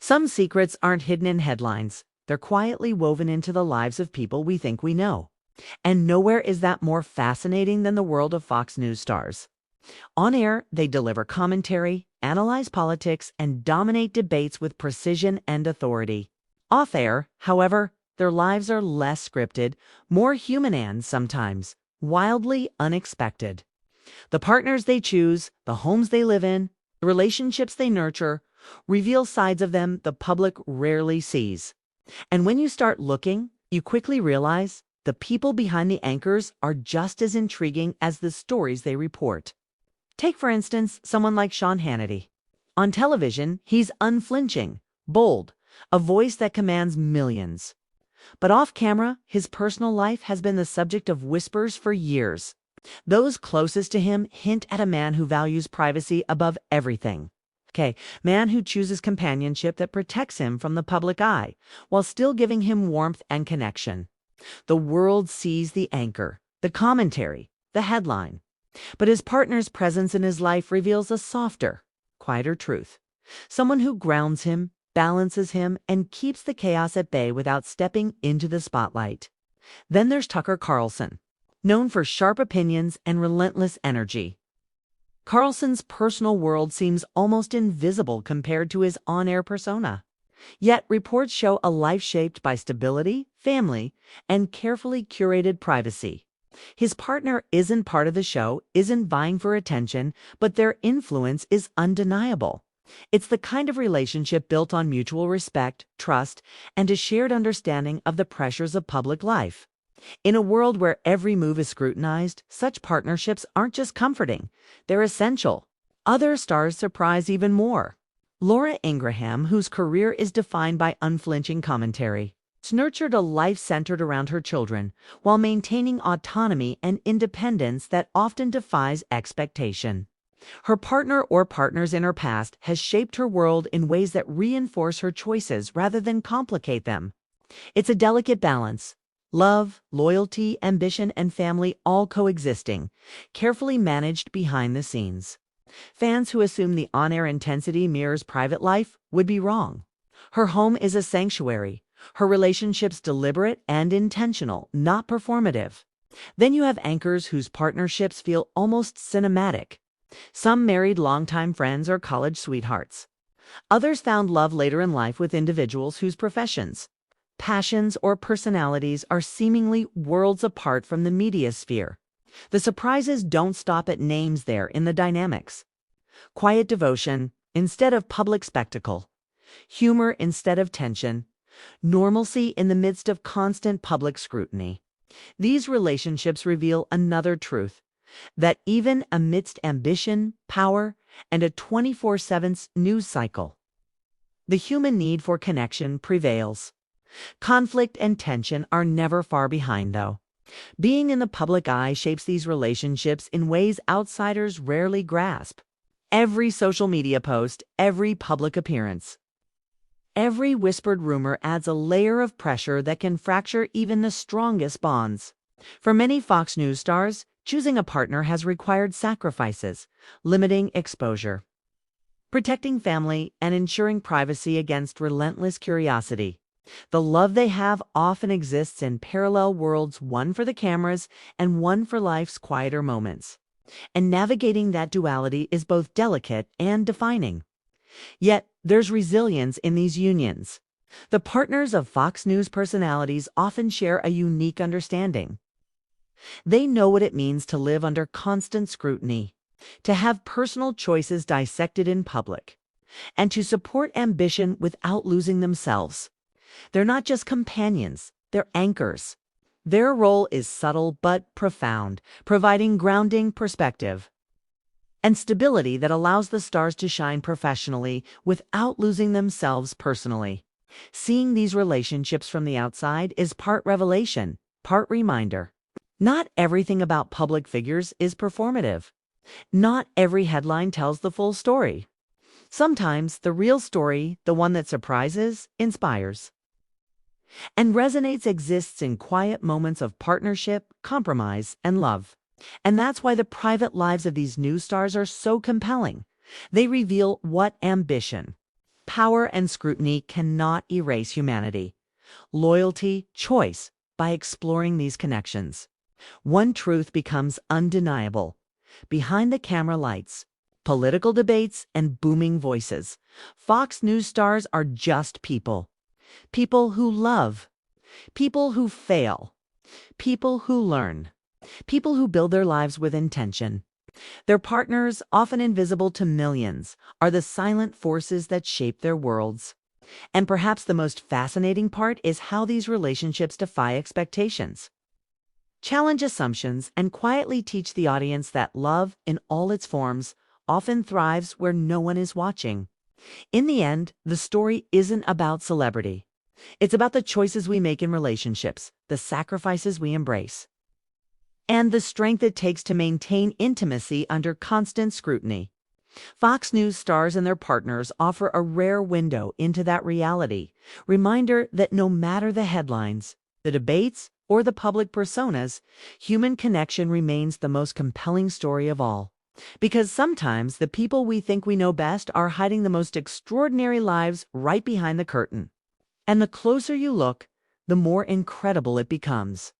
Some secrets aren't hidden in headlines. They're quietly woven into the lives of people we think we know. And nowhere is that more fascinating than the world of Fox News stars. On air, they deliver commentary, analyze politics, and dominate debates with precision and authority. Off air, however, their lives are less scripted, more human and sometimes wildly unexpected. The partners they choose, the homes they live in, the relationships they nurture, reveal sides of them the public rarely sees. And when you start looking, you quickly realize the people behind the anchors are just as intriguing as the stories they report. Take, for instance, someone like Sean Hannity. On television, he's unflinching, bold, a voice that commands millions. But off camera, his personal life has been the subject of whispers for years. Those closest to him hint at a man who values privacy above everything. Man who chooses companionship that protects him from the public eye, while still giving him warmth and connection. The world sees the anchor, the commentary, the headline. But his partner's presence in his life reveals a softer, quieter truth. Someone who grounds him, balances him, and keeps the chaos at bay without stepping into the spotlight. Then there's Tucker Carlson, known for sharp opinions and relentless energy. Carlson's personal world seems almost invisible compared to his on-air persona. Yet reports show a life shaped by stability, family, and carefully curated privacy. His partner isn't part of the show, isn't vying for attention, but their influence is undeniable. It's the kind of relationship built on mutual respect, trust, and a shared understanding of the pressures of public life. In a world where every move is scrutinized, such partnerships aren't just comforting, they're essential. Other stars surprise even more. Laura Ingraham, whose career is defined by unflinching commentary, has nurtured a life centered around her children while maintaining autonomy and independence that often defies expectation. Her partner or partners in her past has shaped her world in ways that reinforce her choices rather than complicate them. It's a delicate balance. Love, loyalty, ambition, and family all coexisting, carefully managed behind the scenes. Fans who assume the on-air intensity mirrors private life would be wrong. Her home is a sanctuary, her relationships deliberate and intentional, not performative. Then you have anchors whose partnerships feel almost cinematic. Some married longtime friends or college sweethearts. Others found love later in life with individuals whose professions, passions, or personalities are seemingly worlds apart from the media sphere. The surprises don't stop at names there in the dynamics. Quiet devotion instead of public spectacle. Humor instead of tension. Normalcy in the midst of constant public scrutiny. These relationships reveal another truth, that even amidst ambition, power, and a 24/7 news cycle, the human need for connection prevails. Conflict and tension are never far behind, though. Being in the public eye shapes these relationships in ways outsiders rarely grasp. Every social media post, every public appearance, every whispered rumor adds a layer of pressure that can fracture even the strongest bonds. For many Fox News stars, choosing a partner has required sacrifices, limiting exposure, protecting family, and ensuring privacy against relentless curiosity. The love they have often exists in parallel worlds, one for the cameras and one for life's quieter moments. And navigating that duality is both delicate and defining. Yet, there's resilience in these unions. The partners of Fox News personalities often share a unique understanding. They know what it means to live under constant scrutiny, to have personal choices dissected in public, and to support ambition without losing themselves. They're not just companions, they're anchors. Their role is subtle but profound, providing grounding perspective and stability that allows the stars to shine professionally without losing themselves personally. Seeing these relationships from the outside is part revelation, part reminder. Not everything about public figures is performative. Not every headline tells the full story. Sometimes the real story, the one that surprises, inspires, and resonates, exists in quiet moments of partnership, compromise, and love. And that's why the private lives of these news stars are so compelling. They reveal what ambition, Power and scrutiny cannot erase humanity, loyalty, choice by exploring these connections. One truth becomes undeniable. Behind the camera lights, political debates, and booming voices, Fox News stars are just people. People who love, people who fail, people who learn, people who build their lives with intention. Their partners, often invisible to millions, are the silent forces that shape their worlds. And perhaps the most fascinating part is how these relationships defy expectations, challenge assumptions, and quietly teach the audience that love, in all its forms, often thrives where no one is watching. In the end, the story isn't about celebrity. It's about the choices we make in relationships, the sacrifices we embrace, and the strength it takes to maintain intimacy under constant scrutiny. Fox News stars and their partners offer a rare window into that reality, reminder that no matter the headlines, the debates, or the public personas, human connection remains the most compelling story of all. Because sometimes the people we think we know best are hiding the most extraordinary lives right behind the curtain. And the closer you look, the more incredible it becomes.